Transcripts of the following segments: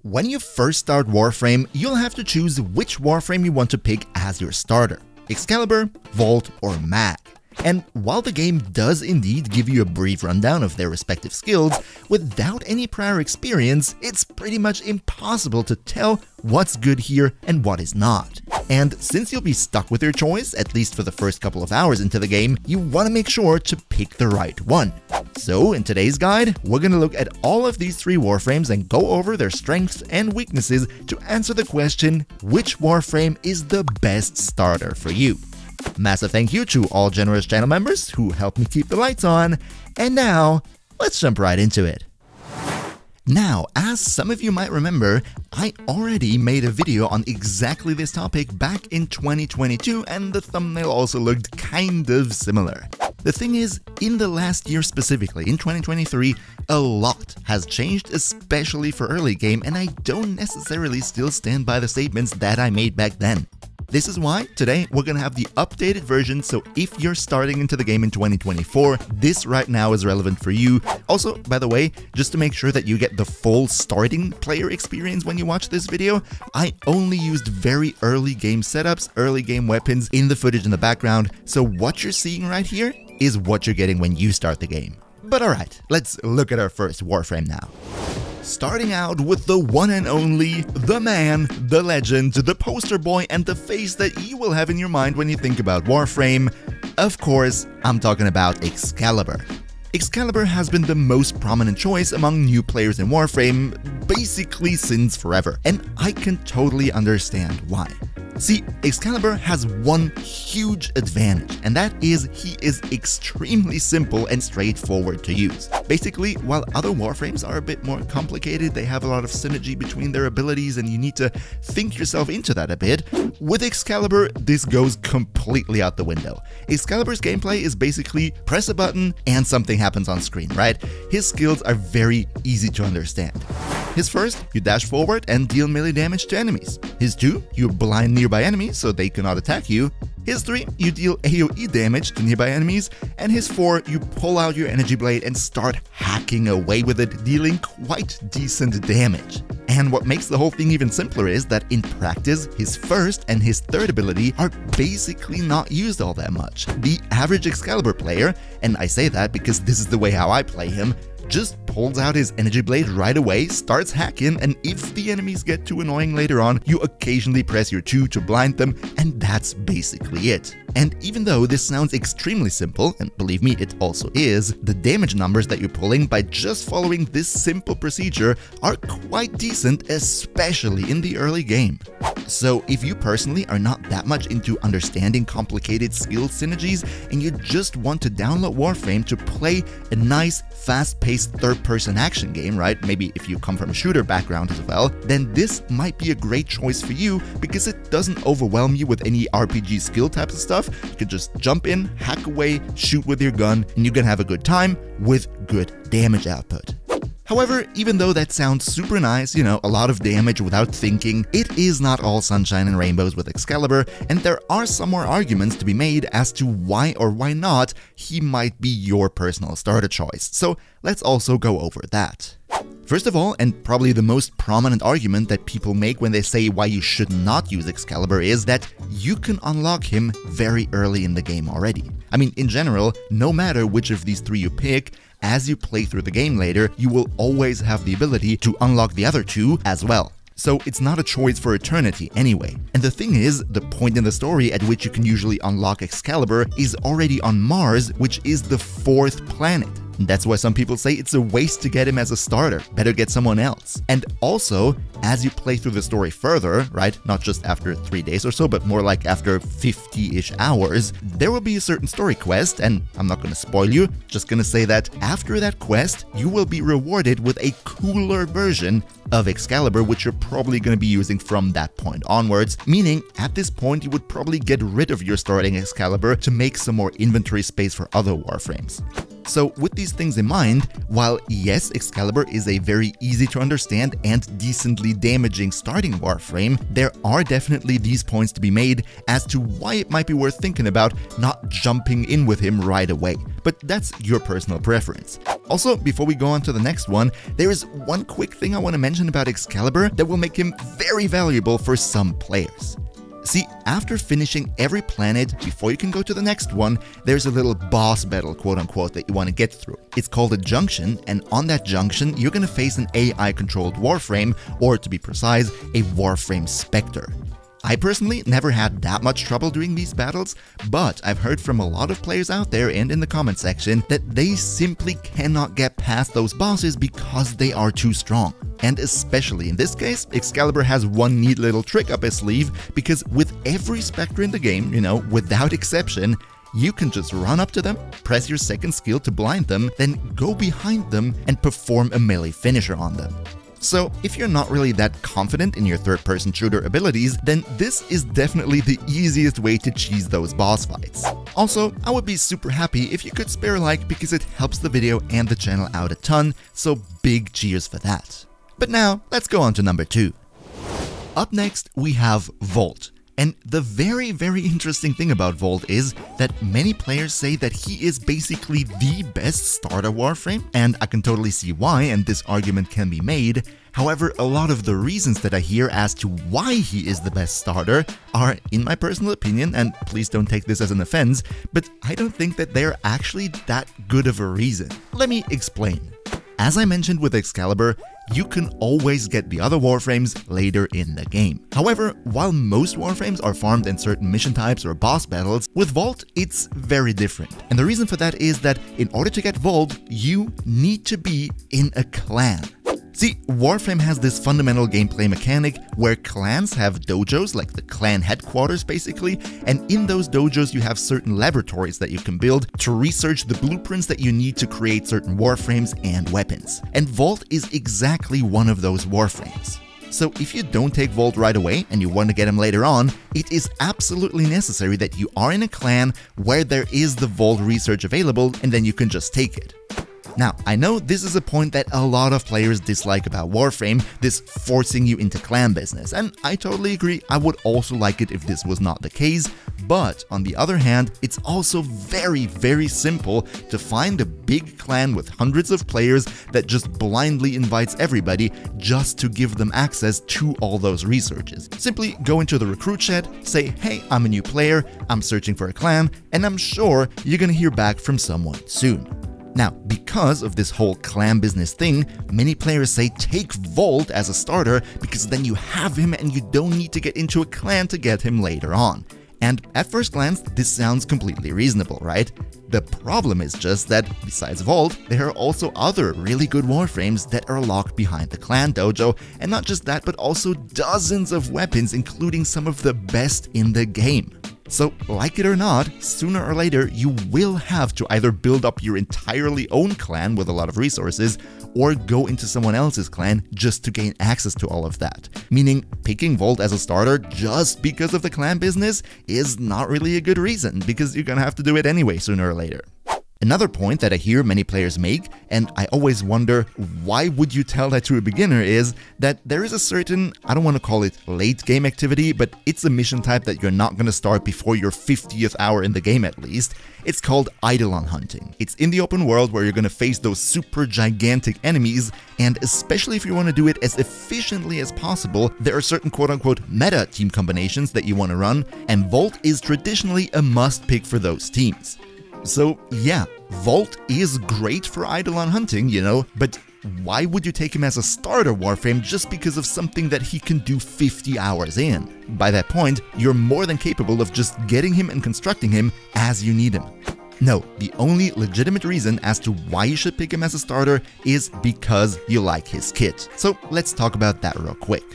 When you first start Warframe, you'll have to choose which Warframe you want to pick as your starter: Excalibur, Vault, or Mag. And while the game does indeed give you a brief rundown of their respective skills, without any prior experience, it's pretty much impossible to tell what's good here and what is not. And since you'll be stuck with your choice, at least for the first couple of hours into the game, you want to make sure to pick the right one. So in today's guide, we're going to look at all of these three Warframes and go over their strengths and weaknesses to answer the question, which Warframe is the best starter for you? Massive thank you to all generous channel members who help me keep the lights on, and now, let's jump right into it. Now, as some of you might remember, I already made a video on exactly this topic back in 2022, and the thumbnail also looked kind of similar. The thing is, in the last year specifically, in 2023, a lot has changed, especially for early game, and I don't necessarily still stand by the statements that I made back then. This is why today we're gonna have the updated version, so if you're starting into the game in 2024, this right now is relevant for you. Also, by the way, just to make sure that you get the full starting player experience when you watch this video, I only used very early game setups, early game weapons in the footage in the background, so what you're seeing right here is what you're getting when you start the game. But alright, let's look at our first Warframe now. Starting out with the one and only, the man, the legend, the poster boy, and the face that you will have in your mind when you think about Warframe. Of course, I'm talking about Excalibur. Excalibur has been the most prominent choice among new players in Warframe basically since forever, and I can totally understand why. See, Excalibur has one huge advantage, and that is he is extremely simple and straightforward to use. Basically, while other Warframes are a bit more complicated, they have a lot of synergy between their abilities and you need to think yourself into that a bit, with Excalibur, this goes completely out the window. Excalibur's gameplay is basically press a button and something happens on screen, right? His skills are very easy to understand. His first, you dash forward and deal melee damage to enemies. His 2, you blind nearby enemies so they cannot attack you. His 3, you deal AoE damage to nearby enemies. And his 4, you pull out your energy blade and start hacking away with it, dealing quite decent damage. And what makes the whole thing even simpler is that in practice, his first and his third ability are basically not used all that much. The average Excalibur player, and I say that because this is the way how I play him, just pulls out his energy blade right away, starts hacking, and if the enemies get too annoying later on, you occasionally press your 2 to blind them, and that's basically it. And even though this sounds extremely simple, and believe me, it also is, the damage numbers that you're pulling by just following this simple procedure are quite decent, especially in the early game. So if you personally are not that much into understanding complicated skill synergies and you just want to download Warframe to play a nice, fast-paced third-person action game, right? Maybe if you come from a shooter background as well, then this might be a great choice for you because it doesn't overwhelm you with any RPG skill types of stuff. You can just jump in, hack away, shoot with your gun, and you can have a good time with good damage output. However, even though that sounds super nice, you know, a lot of damage without thinking, it is not all sunshine and rainbows with Excalibur, and there are some more arguments to be made as to why or why not he might be your personal starter choice. So let's also go over that. First of all, and probably the most prominent argument that people make when they say why you should not use Excalibur is that you can unlock him very early in the game already. I mean, in general, no matter which of these three you pick, as you play through the game later, you will always have the ability to unlock the other 2 as well. So it's not a choice for eternity anyway. And the thing is, the point in the story at which you can usually unlock Excalibur is already on Mars, which is the 4th planet. And that's why some people say it's a waste to get him as a starter, better get someone else. And also, as you play through the story further, right, not just after 3 days or so, but more like after 50-ish hours, there will be a certain story quest, and I'm not gonna spoil you, just gonna say that after that quest, you will be rewarded with a cooler version of Excalibur, which you're probably gonna be using from that point onwards, meaning at this point you would probably get rid of your starting Excalibur to make some more inventory space for other Warframes. So with these things in mind, while yes, Excalibur is a very easy to understand and decently damaging starting Warframe, there are definitely these points to be made as to why it might be worth thinking about not jumping in with him right away. But that's your personal preference. Also, before we go on to the next one, there is one quick thing I want to mention about Excalibur that will make him very valuable for some players. See, after finishing every planet, before you can go to the next one, there's a little boss battle, quote-unquote, that you want to get through. It's called a junction, and on that junction, you're going to face an AI-controlled Warframe, or to be precise, a Warframe Spectre. I personally never had that much trouble doing these battles, but I've heard from a lot of players out there and in the comment section that they simply cannot get past those bosses because they are too strong. And especially in this case, Excalibur has one neat little trick up his sleeve, because with every Spectre in the game, without exception, you can just run up to them, press your second skill to blind them, then go behind them and perform a melee finisher on them. So if you're not really that confident in your third-person shooter abilities, then this is definitely the easiest way to cheese those boss fights. Also, I would be super happy if you could spare a like, because it helps the video and the channel out a ton, so big cheers for that. But now, let's go on to number 2. Up next, we have Volt. And the very interesting thing about Volt is that many players say that he is basically the best starter Warframe, and I can totally see why, and this argument can be made. However, a lot of the reasons that I hear as to why he is the best starter are, in my personal opinion, and please don't take this as an offense, but I don't think that they're actually that good of a reason. Let me explain. As I mentioned with Excalibur, you can always get the other Warframes later in the game. However, while most Warframes are farmed in certain mission types or boss battles, with Volt it's very different. And the reason for that is that in order to get Volt, you need to be in a clan. See, Warframe has this fundamental gameplay mechanic where clans have dojos, like the clan headquarters basically, and in those dojos you have certain laboratories that you can build to research the blueprints that you need to create certain Warframes and weapons. And Volt is exactly one of those Warframes. So if you don't take Volt right away and you want to get him later on, it is absolutely necessary that you are in a clan where there is the Volt research available, and then you can just take it. Now, I know this is a point that a lot of players dislike about Warframe, this forcing you into clan business, and I totally agree. I would also like it if this was not the case, but on the other hand, it's also very simple to find a big clan with hundreds of players that just blindly invites everybody just to give them access to all those researches. Simply go into the recruit chat, say, hey, I'm a new player, I'm searching for a clan, and I'm sure you're gonna hear back from someone soon. Now, because of this whole clan business thing, many players say take Volt as a starter because then you have him and you don't need to get into a clan to get him later on. And at first glance, this sounds completely reasonable, right? The problem is just that, besides Volt, there are also other really good Warframes that are locked behind the clan dojo, and not just that, but also dozens of weapons, including some of the best in the game. So, like it or not, sooner or later you will have to either build up your entirely own clan with a lot of resources, or go into someone else's clan just to gain access to all of that. Meaning, picking Volt as a starter just because of the clan business is not really a good reason, because you're gonna have to do it anyway sooner or later. Another point that I hear many players make, and I always wonder why would you tell that to a beginner, is that there is a certain, I don't want to call it late game activity, but it's a mission type that you're not going to start before your 50th hour in the game at least. It's called Eidolon hunting. It's in the open world where you're going to face those super gigantic enemies, and especially if you want to do it as efficiently as possible, there are certain quote-unquote meta team combinations that you want to run, and Volt is traditionally a must pick for those teams. So yeah, Volt is great for Eidolon hunting, but why would you take him as a starter Warframe just because of something that he can do 50 hours in? By that point, you're more than capable of just getting him and constructing him as you need him. No, the only legitimate reason as to why you should pick him as a starter is because you like his kit. So let's talk about that real quick.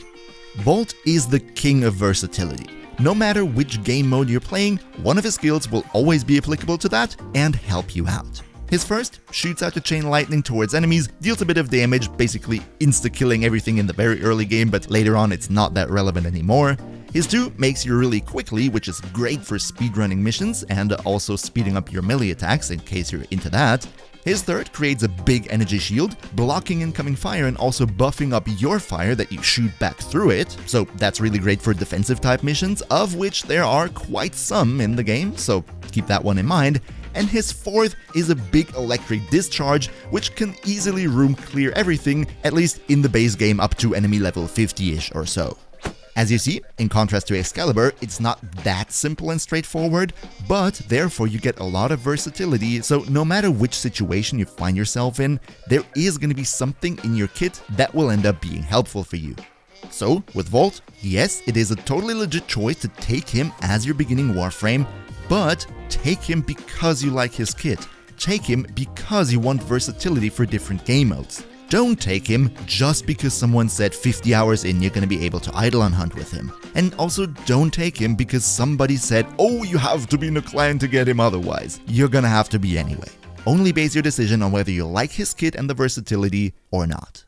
Volt is the king of versatility. No matter which game mode you're playing, one of his skills will always be applicable to that and help you out. His first shoots out the chain lightning towards enemies, deals a bit of damage, basically insta-killing everything in the very early game, but later on it's not that relevant anymore. His 2 makes you really quickly, which is great for speedrunning missions and also speeding up your melee attacks in case you're into that. His third creates a big energy shield, blocking incoming fire and also buffing up your fire that you shoot back through it, so that's really great for defensive type missions, of which there are quite some in the game, so keep that one in mind. And his fourth is a big electric discharge, which can easily room clear everything, at least in the base game up to enemy level 50-ish or so. As you see, in contrast to Excalibur, it's not that simple and straightforward, but therefore you get a lot of versatility, so no matter which situation you find yourself in, there is going to be something in your kit that will end up being helpful for you. So, with Volt, yes, it is a totally legit choice to take him as your beginning Warframe, but take him because you like his kit. Take him because you want versatility for different game modes. Don't take him just because someone said 50 hours in you're gonna be able to Eidolon hunt with him. And also don't take him because somebody said, oh, you have to be in a clan to get him otherwise. You're gonna have to be anyway. Only base your decision on whether you like his kit and the versatility or not.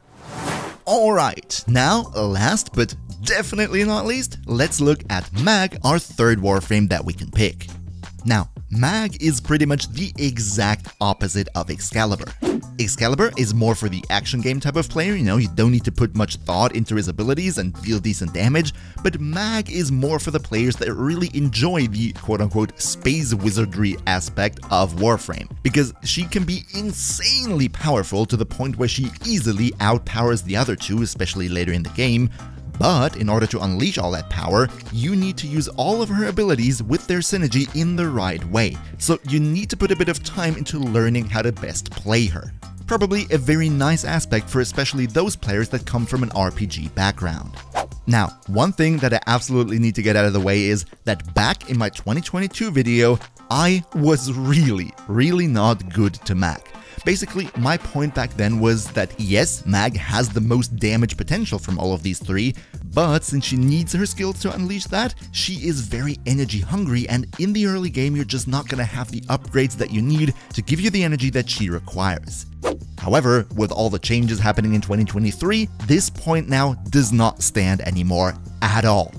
Alright, now last but definitely not least, let's look at Mag, our third Warframe that we can pick. Now, Mag is pretty much the exact opposite of Excalibur. Excalibur is more for the action game type of player, you don't need to put much thought into his abilities and deal decent damage, but Mag is more for the players that really enjoy the quote-unquote space wizardry aspect of Warframe, because she can be insanely powerful to the point where she easily outpowers the other two, especially later in the game. But in order to unleash all that power, you need to use all of her abilities with their synergy in the right way. So you need to put a bit of time into learning how to best play her. Probably a very nice aspect for especially those players that come from an RPG background. Now, one thing that I absolutely need to get out of the way is that back in my 2022 video, I was really not good to Mag. Basically, my point back then was that yes, Mag has the most damage potential from all of these three, but since she needs her skills to unleash that, she is very energy hungry, and in the early game you're just not gonna have the upgrades that you need to give you the energy that she requires. However, with all the changes happening in 2023, this point now does not stand anymore at all.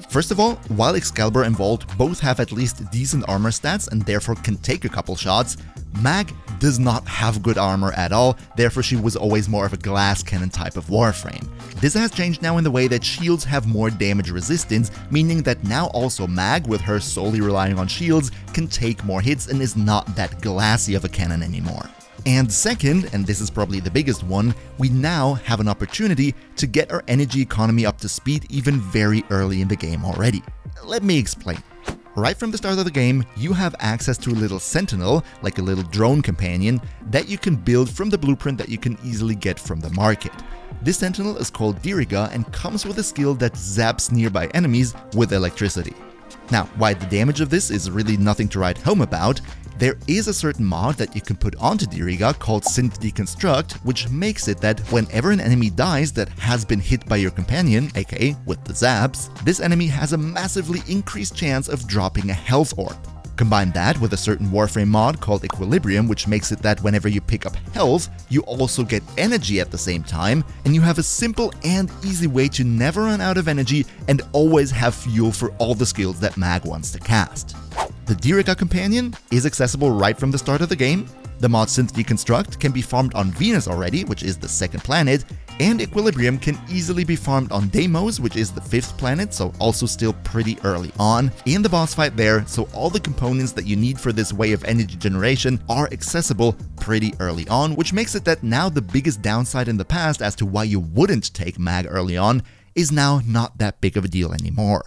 First of all, while Excalibur and Volt both have at least decent armor stats and therefore can take a couple shots, Mag does not have good armor at all, therefore she was always more of a glass cannon type of Warframe. This has changed now in the way that shields have more damage resistance, meaning that now also Mag, with her solely relying on shields, can take more hits and is not that glassy of a cannon anymore. And second, and this is probably the biggest one, we now have an opportunity to get our energy economy up to speed even very early in the game already. Let me explain. Right from the start of the game, you have access to a little sentinel, like a little drone companion, that you can build from the blueprint that you can easily get from the market. This sentinel is called Diriga and comes with a skill that zaps nearby enemies with electricity. Now, while the damage of this is really nothing to write home about, there is a certain mod that you can put onto Diriga called Synth Deconstruct, which makes it that whenever an enemy dies that has been hit by your companion, aka with the zaps, this enemy has a massively increased chance of dropping a health orb. Combine that with a certain Warframe mod called Equilibrium, which makes it that whenever you pick up health, you also get energy at the same time, and you have a simple and easy way to never run out of energy and always have fuel for all the skills that Mag wants to cast. The Diriga companion is accessible right from the start of the game. The mod Synth Deconstruct can be farmed on Venus already, which is the second planet, and Equilibrium can easily be farmed on Deimos, which is the fifth planet, so also still pretty early on in the boss fight there, so all the components that you need for this way of energy generation are accessible pretty early on, which makes it that now the biggest downside in the past as to why you wouldn't take Mag early on is now not that big of a deal anymore.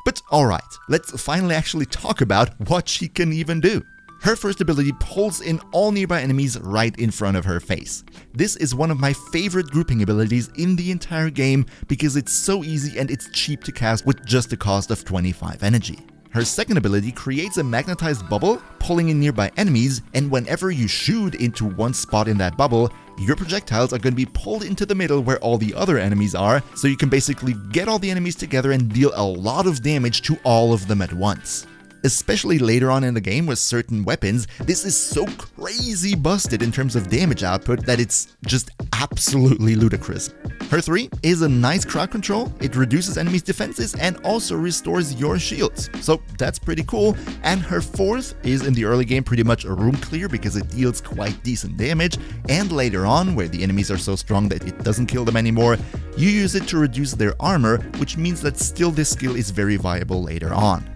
But alright, let's finally actually talk about what she can even do. Her first ability pulls in all nearby enemies right in front of her face. This is one of my favorite grouping abilities in the entire game because it's so easy and it's cheap to cast with just the cost of 25 energy. Her second ability creates a magnetized bubble, pulling in nearby enemies, and whenever you shoot into one spot in that bubble, your projectiles are going to be pulled into the middle where all the other enemies are, so you can basically get all the enemies together and deal a lot of damage to all of them at once. especially later on in the game with certain weapons, this is so crazy busted in terms of damage output that it's just absolutely ludicrous. Her 3 is a nice crowd control, it reduces enemies' defenses and also restores your shields, so that's pretty cool. And her 4th is in the early game pretty much a room clear because it deals quite decent damage, and later on, where the enemies are so strong that it doesn't kill them anymore, you use it to reduce their armor, which means that still this skill is very viable later on.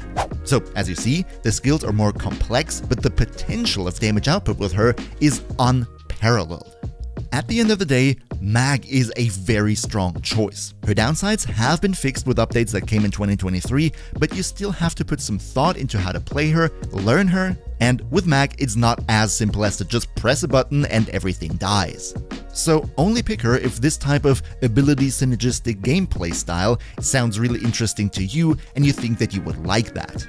So, as you see, the skills are more complex, but the potential of damage output with her is unparalleled. At the end of the day, Mag is a very strong choice. Her downsides have been fixed with updates that came in 2023, but you still have to put some thought into how to play her, learn her, and with Mag, it's not as simple as to just press a button and everything dies. So only pick her if this type of ability synergistic gameplay style sounds really interesting to you and you think that you would like that.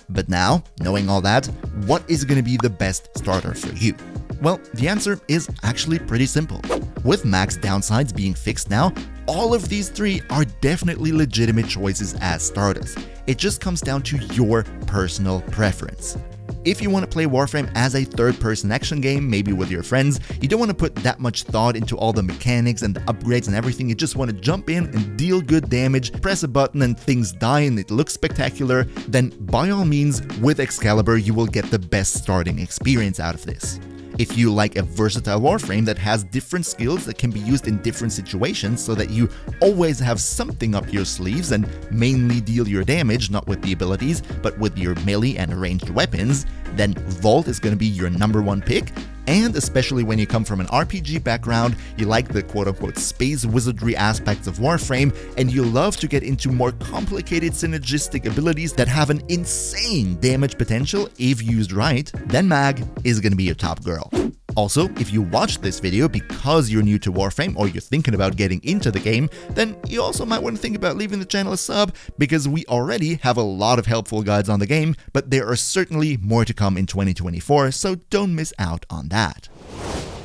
But now, knowing all that, what is going to be the best starter for you? Well, the answer is actually pretty simple. With Mag's downsides being fixed now, all of these 3 are definitely legitimate choices as starters. It just comes down to your personal preference. If you want to play Warframe as a third-person action game, maybe with your friends, you don't want to put that much thought into all the mechanics and the upgrades and everything, you just want to jump in and deal good damage, press a button and things die and it looks spectacular, then by all means, with Excalibur you will get the best starting experience out of this. If you like a versatile Warframe that has different skills that can be used in different situations so that you always have something up your sleeves and mainly deal your damage not with the abilities but with your melee and ranged weapons, then Vault is going to be your #1 pick. And especially when you come from an RPG background, you like the quote-unquote space wizardry aspects of Warframe, and you love to get into more complicated synergistic abilities that have an insane damage potential if used right, then Mag is gonna be your top girl. Also, if you watched this video because you're new to Warframe or you're thinking about getting into the game, then you also might want to think about leaving the channel a sub, because we already have a lot of helpful guides on the game, but there are certainly more to come in 2024, so don't miss out on that.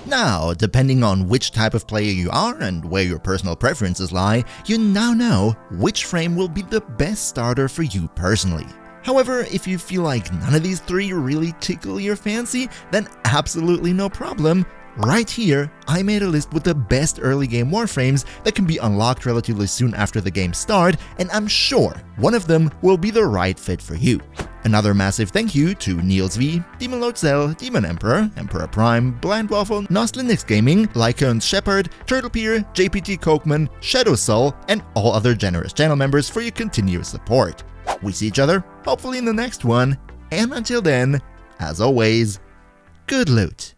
Now, depending on which type of player you are and where your personal preferences lie, you now know which frame will be the best starter for you personally. However, if you feel like none of these 3 really tickle your fancy, then absolutely no problem. Right here, I made a list with the best early game Warframes that can be unlocked relatively soon after the game start, and I'm sure one of them will be the right fit for you. Another massive thank you to Niels V, Demon Lord Zell, Demon Emperor, Emperor Prime, Blind Waffle, Nos Linux Gaming, Lycons Shepherd, Turtlepeer, JPT Kochman, Shadow Soul, and all other generous channel members for your continuous support. We see each other, hopefully in the next one, and until then, as always, good loot.